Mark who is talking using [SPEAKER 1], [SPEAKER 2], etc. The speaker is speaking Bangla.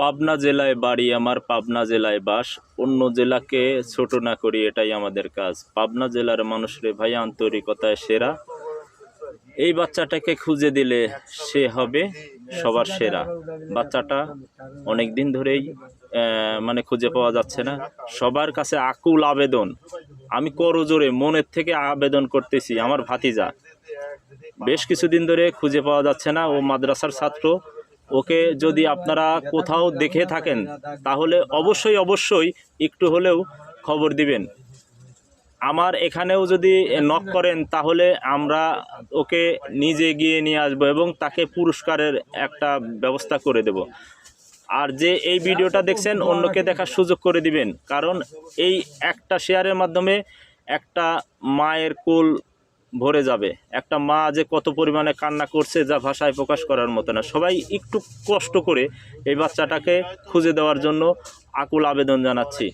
[SPEAKER 1] পাবনা জেলায় বাড়ি আমার, পাবনা জেলায় বাস, অন্য জেলাকে ছোট না করি, এটাই আমাদের কাজ। পাবনা জেলার মানুষরে ভাই আন্তরিকতায় সেরা। এই বাচ্চাটাকে খুঁজে দিলে সে হবে সবার সেরা। বাচ্চাটা অনেক দিন ধরেই মানে খুঁজে পাওয়া যাচ্ছে না। সবার কাছে আকুল আবেদন, আমি করজোরে মনের থেকে আবেদন করতেছি, আমার ভাতিজা বেশ কিছুদিন ধরে খুঁজে পাওয়া যাচ্ছে না। ও মাদ্রাসার ছাত্র। ওকে যদি আপনারা কোথাও দেখে থাকেন তাহলে অবশ্যই একটু হলেও খবর দিবেন। আমার এখানেও যদি নক করেন তাহলে আমরা ওকে নিজে গিয়ে নিয়ে আসবো এবং তাকে পুরস্কারের একটা ব্যবস্থা করে দেব। আর যে এই ভিডিওটা দেখছেন অন্যকে দেখার সুযোগ করে দিবেন, কারণ এই একটা শেয়ারের মাধ্যমে একটা মায়ের কোল ভরে যাবে। একটা মা যে কত পরিমাণে কান্না করছে যা ভাষায় প্রকাশ করার মতো না। সবাই একটু কষ্ট করে এই বাচ্চাটাকে খুঁজে দেওয়ার জন্য আকুল আবেদন জানাচ্ছি।